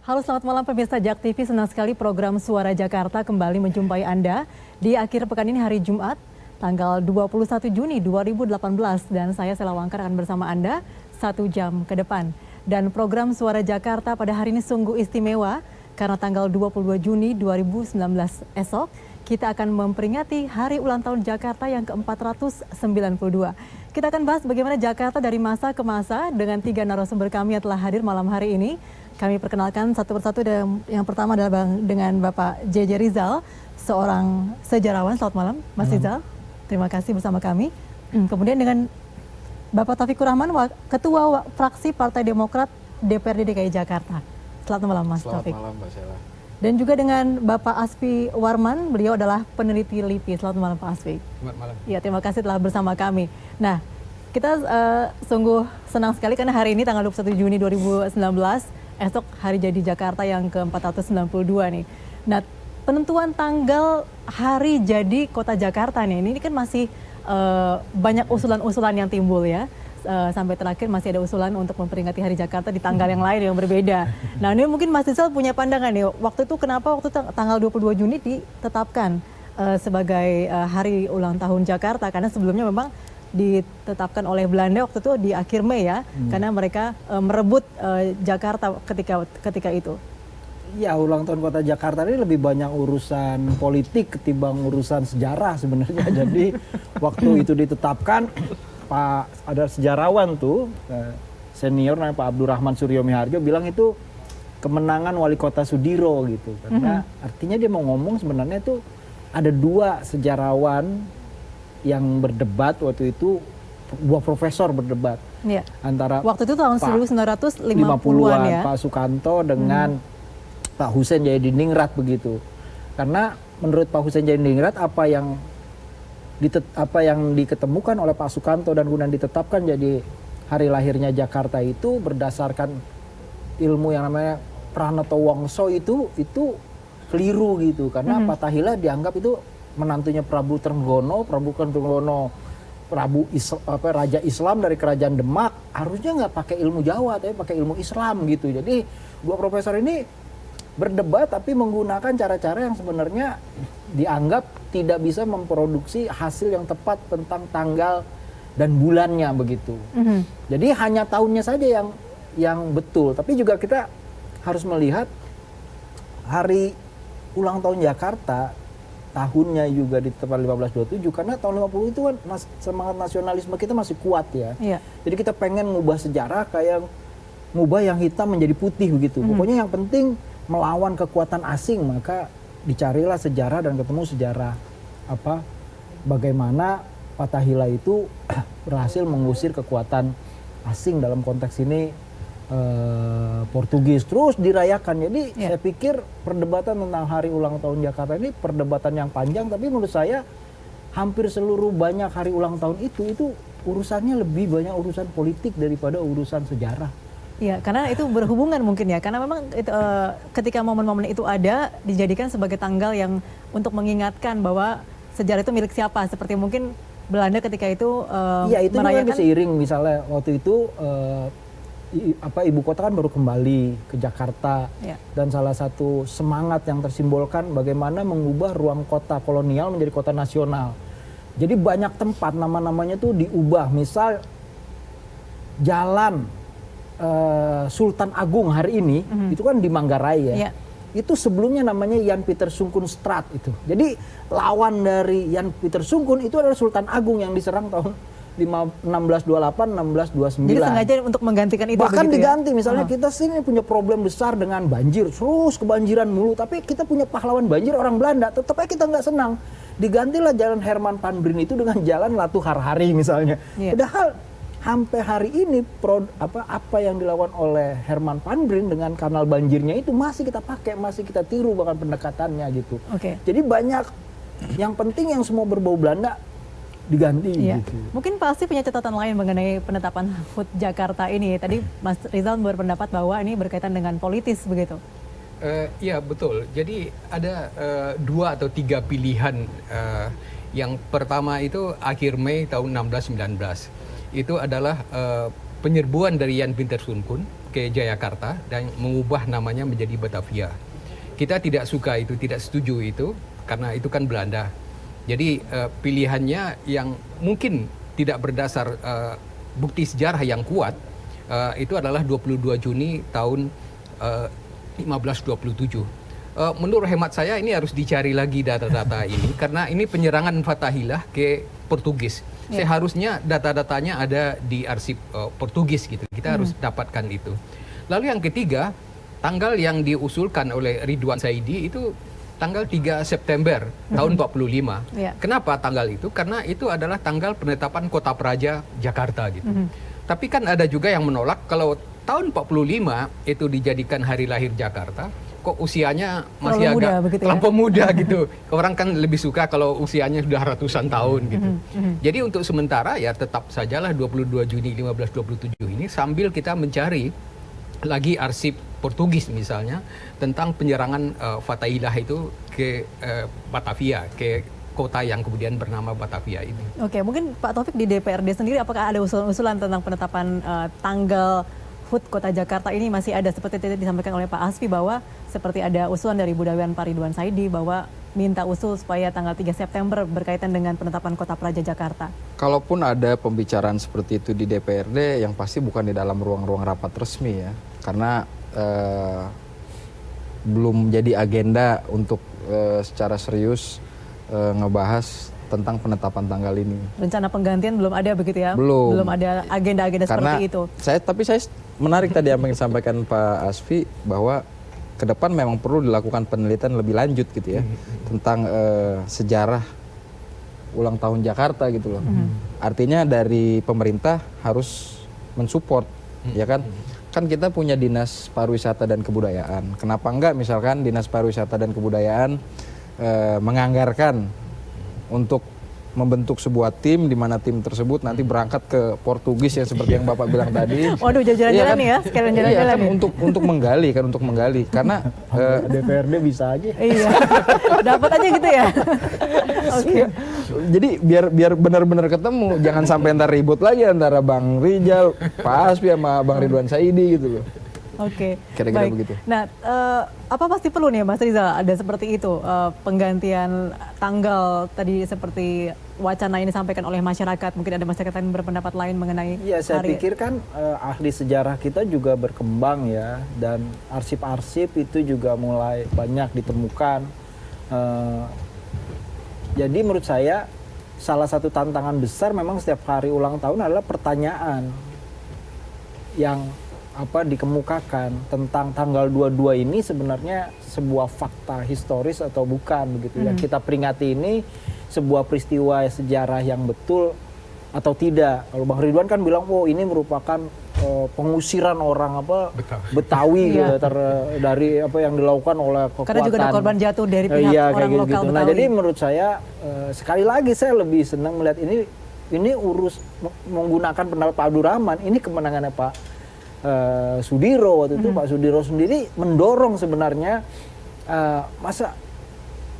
Halo, selamat malam pemirsa JAK TV. Senang sekali program Suara Jakarta kembali menjumpai Anda di akhir pekan ini hari Jumat, tanggal 21 Juni 2018. Dan saya Sela Wangkar akan bersama Anda 1 jam ke depan. Dan program Suara Jakarta pada hari ini sungguh istimewa karena tanggal 22 Juni 2019 esok kita akan memperingati hari ulang tahun Jakarta yang ke-492. Kita akan bahas bagaimana Jakarta dari masa ke masa dengan 3 narasumber kami yang telah hadir malam hari ini. Kami perkenalkan satu persatu, dan yang pertama adalah dengan Bapak JJ Rizal, seorang sejarawan. Selamat malam, Mas Rizal. Terima kasih bersama kami. Kemudian dengan Bapak Taufikur Rahman, Ketua Fraksi Partai Demokrat DPRD DKI Jakarta. Selamat malam, Mas Taufik. Selamat malam, Mbak Sela. Dan juga dengan Bapak Asfi Warman, beliau adalah peneliti LIPI. Selamat malam, Pak Asfi. Selamat malam. Ya, terima kasih telah bersama kami. Nah, kita sungguh senang sekali karena hari ini tanggal 21 Juni 2019, esok hari jadi Jakarta yang ke-492 nih. Nah, penentuan tanggal hari jadi kota Jakarta nih, ini kan masih banyak usulan-usulan yang timbul ya. Sampai terakhir masih ada usulan untuk memperingati hari Jakarta di tanggal yang lain yang berbeda. Nah, ini mungkin Mas Rizal punya pandangan nih, waktu itu kenapa waktu tanggal 22 Juni ditetapkan sebagai hari ulang tahun Jakarta, karena sebelumnya memang ditetapkan oleh Belanda waktu itu di akhir Mei ya, karena mereka merebut Jakarta ketika itu. Ya, ulang tahun kota Jakarta ini lebih banyak urusan politik ketimbang urusan sejarah sebenarnya. Jadi waktu itu ditetapkan, ada sejarawan tuh senior namanya Pak Abdurrahman Suryo Miharjo bilang itu kemenangan wali kota Sudiro gitu. Karena artinya dia mau ngomong sebenarnya itu ada 2 sejarawan yang berdebat waktu itu, 2 profesor berdebat. Ya. Antara waktu itu tahun 1950-an ya. Pak Sukanto dengan Pak Hussein Jayadiningrat begitu. Karena menurut Pak Hussein Jayadiningrat apa yang diketemukan oleh Pak Sukanto dan kemudian ditetapkan jadi hari lahirnya Jakarta itu berdasarkan ilmu yang namanya Pranoto Wongso itu keliru gitu. Karena Fatahillah dianggap itu menantunya Prabu Trenggono, Raja Islam dari Kerajaan Demak, harusnya nggak pakai ilmu Jawa tapi pakai ilmu Islam gitu. Jadi 2 profesor ini berdebat tapi menggunakan cara-cara yang sebenarnya dianggap tidak bisa memproduksi hasil yang tepat tentang tanggal dan bulannya begitu. Jadi hanya tahunnya saja yang betul. Tapi juga kita harus melihat hari ulang tahun Jakarta tahunnya juga ditetapkan 1527 karena tahun 50 itu kan semangat nasionalisme kita masih kuat ya. Jadi kita pengen ngubah sejarah kayak ngubah yang hitam menjadi putih begitu. Pokoknya yang penting melawan kekuatan asing, maka dicarilah sejarah dan ketemu sejarah bagaimana Fatahillah itu berhasil mengusir kekuatan asing, dalam konteks ini Portugis, terus dirayakan. Jadi saya pikir perdebatan tentang hari ulang tahun Jakarta ini perdebatan yang panjang, tapi menurut saya hampir seluruh banyak hari ulang tahun itu urusannya lebih banyak urusan politik daripada urusan sejarah. Ya, karena itu berhubungan mungkin ya, karena memang itu, ketika momen-momen itu ada, dijadikan sebagai tanggal yang untuk mengingatkan bahwa sejarah itu milik siapa, seperti mungkin Belanda ketika itu itu merayakan. Juga seiring misalnya waktu itu ibu kota kan baru kembali ke Jakarta, dan salah satu semangat yang tersimbolkan bagaimana mengubah ruang kota kolonial menjadi kota nasional. Jadi banyak tempat nama-namanya tuh diubah, misal jalan Sultan Agung hari ini itu kan di Manggarai ya. Itu sebelumnya namanya Jan Pieter Sungkun Straat itu. Jadi lawan dari Jan Pieter Sungkun itu adalah Sultan Agung yang diserang tahun 1628, 1629. Jadi sengaja untuk menggantikan itu. Bahkan diganti, misalnya kita sini punya problem besar dengan banjir, terus kebanjiran mulu, tapi kita punya pahlawan banjir orang Belanda, tetap aja kita nggak senang. Digantilah jalan Herman van Brien itu dengan jalan Latu Harhari misalnya. Padahal sampai hari ini apa yang dilakukan oleh Herman van Brien dengan kanal banjirnya itu masih kita pakai, masih kita tiru bahkan pendekatannya gitu. Jadi banyak yang penting yang semua berbau Belanda diganti gitu. Mungkin pasti punya catatan lain mengenai penetapan HUT Jakarta ini. Tadi Mas Rizal berpendapat bahwa ini berkaitan dengan politis begitu. Ya betul. Jadi ada 2 atau 3 pilihan. Yang pertama itu akhir Mei tahun 1619. Itu adalah penyerbuan dari Jan Pieter Sungkun ke Jayakarta dan mengubah namanya menjadi Batavia. Kita tidak suka itu, tidak setuju itu, karena itu kan Belanda. Jadi pilihannya yang mungkin tidak berdasar bukti sejarah yang kuat, itu adalah 22 Juni tahun 1527. Menurut hemat saya ini harus dicari lagi data-data ini, karena ini penyerangan Fatahillah ke Portugis. Seharusnya data-datanya ada di arsip Portugis gitu. Kita harus dapatkan itu. Lalu yang ketiga, tanggal yang diusulkan oleh Ridwan Saidi itu tanggal 3 September tahun 45. Kenapa tanggal itu? Karena itu adalah tanggal penetapan Kota Praja Jakarta gitu. Tapi kan ada juga yang menolak kalau tahun 45 itu dijadikan hari lahir Jakarta, kok usianya masih agak terlampau muda gitu. Orang kan lebih suka kalau usianya sudah ratusan tahun gitu. Jadi untuk sementara ya tetap sajalah 22 Juni 1527 ini, sambil kita mencari lagi arsip Portugis misalnya tentang penyerangan Fatahillah itu ke Batavia, ke kota yang kemudian bernama Batavia ini. Oke, mungkin Pak Taufik di DPRD sendiri apakah ada usulan-usulan tentang penetapan tanggal HUT Kota Jakarta ini? Masih ada seperti tadi disampaikan oleh Pak Asfi bahwa seperti ada usulan dari Budayawan Pak Ridwan Saidi bahwa minta usul supaya tanggal 3 September berkaitan dengan penetapan Kota Praja Jakarta. Kalaupun ada pembicaraan seperti itu di DPRD, yang pasti bukan di dalam ruang-ruang rapat resmi ya, karena belum jadi agenda untuk secara serius ngebahas tentang penetapan tanggal ini. Rencana penggantian belum ada begitu ya? Belum ada agenda-agenda seperti itu. Tapi saya menarik tadi yang disampaikan Pak Asfi bahwa ke depan memang perlu dilakukan penelitian lebih lanjut gitu ya tentang sejarah ulang tahun Jakarta gitu loh. Artinya dari pemerintah harus mensupport, ya kan? Kan kita punya Dinas Pariwisata dan Kebudayaan. Kenapa enggak misalkan Dinas Pariwisata dan Kebudayaan menganggarkan untuk membentuk sebuah tim di mana tim tersebut nanti berangkat ke Portugis yang seperti yang Bapak bilang tadi. Waduh, jalan-jalan nih ya, sekalian jalan-jalan. Iya kan, untuk menggali karena DPRD bisa aja. Iya. Dapat aja gitu ya. Oke. Jadi biar benar-benar ketemu, jangan sampai ntar ribut lagi antara Bang Rijal, Pak Asfi sama Bang Ridwan Saidi gitu loh. Oke, kira-kira baik. begitu. Nah, apa pasti perlu nih Mas Rizal ada seperti itu penggantian tanggal tadi seperti wacana ini disampaikan oleh masyarakat, mungkin ada masyarakat yang berpendapat lain mengenai ya, saya pikir kan ahli sejarah kita juga berkembang ya, dan arsip-arsip itu juga mulai banyak ditemukan. Jadi menurut saya salah satu tantangan besar memang setiap hari ulang tahun adalah pertanyaan yang dikemukakan tentang tanggal 22 ini sebenarnya sebuah fakta historis atau bukan begitu. Yang kita peringati ini sebuah peristiwa sejarah yang betul atau tidak. Kalau Bang Ridwan kan bilang, oh ini merupakan pengusiran orang Betawi gitu, dari apa yang dilakukan oleh kekuatan. Karena juga ada korban jatuh dari pihak orang lokal Betawi. Nah, jadi menurut saya sekali lagi saya lebih senang melihat ini urus menggunakan pendapat Pak Abdurrahman, ini kemenangannya Pak Sudiro waktu itu. Pak Sudiro sendiri mendorong sebenarnya masa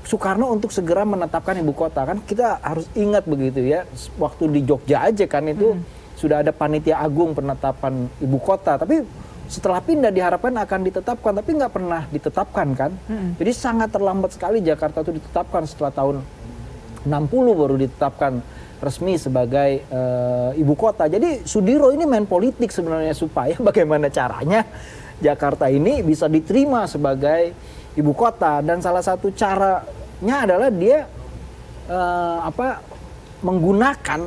Soekarno untuk segera menetapkan ibu kota. Kan kita harus ingat begitu ya, waktu di Jogja aja kan itu sudah ada panitia agung penetapan ibu kota, tapi setelah pindah diharapkan akan ditetapkan, tapi nggak pernah ditetapkan kan. Jadi sangat terlambat sekali Jakarta itu ditetapkan, setelah tahun 60 baru ditetapkan resmi sebagai ibu kota. Jadi Sudiro ini main politik sebenarnya supaya bagaimana caranya Jakarta ini bisa diterima sebagai ibu kota, dan salah satu caranya adalah dia menggunakan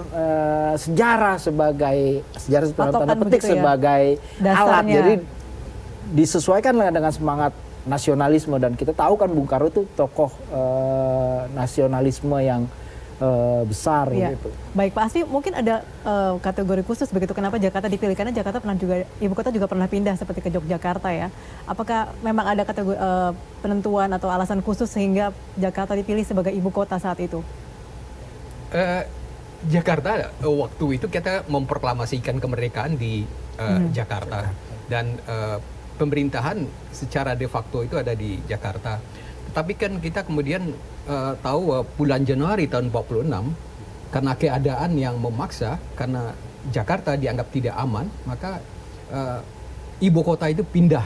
sejarah sebagai tanda petik gitu sebagai ya, alat. Jadi disesuaikan dengan semangat nasionalisme, dan kita tahu kan Bung Karno itu tokoh nasionalisme yang besar gitu. Baik Pak Asfi, mungkin ada kategori khusus begitu kenapa Jakarta dipilih, karena Jakarta pernah juga ibu kota juga pernah pindah seperti ke Yogyakarta ya. Apakah memang ada kategori penentuan atau alasan khusus sehingga Jakarta dipilih sebagai ibu kota saat itu? Jakarta waktu itu kita memproklamasikan kemerdekaan di Jakarta, dan pemerintahan secara de facto itu ada di Jakarta. Tapi kan kita kemudian tahu bulan Januari tahun 46 karena keadaan yang memaksa, karena Jakarta dianggap tidak aman, maka ibu kota itu pindah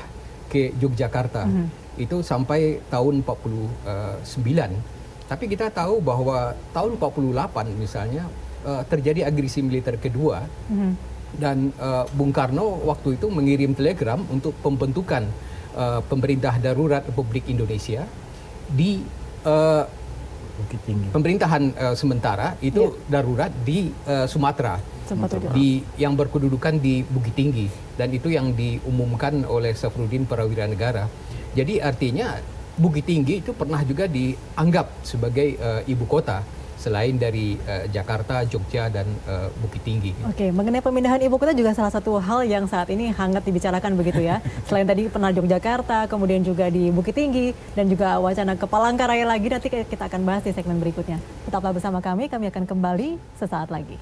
ke Yogyakarta. Itu sampai tahun 49. Tapi kita tahu bahwa tahun 48 misalnya terjadi agresi militer kedua. Dan Bung Karno waktu itu mengirim telegram untuk pembentukan pemerintah darurat Republik Indonesia di Bukit Tinggi. pemerintahan sementara itu darurat di Sumatera, yang berkedudukan di Bukit Tinggi, dan itu yang diumumkan oleh Safruddin Prawiranegara. Jadi artinya Bukit Tinggi itu pernah juga dianggap sebagai ibu kota selain dari Jakarta, Jogja, dan Bukit Tinggi. Oke, mengenai pemindahan ibu kota juga salah satu hal yang saat ini hangat dibicarakan begitu ya. Selain tadi pernah Yogyakarta, kemudian juga di Bukit Tinggi, dan juga wacana ke Palangkaraya lagi, nanti kita akan bahas di segmen berikutnya. Tetaplah bersama kami akan kembali sesaat lagi.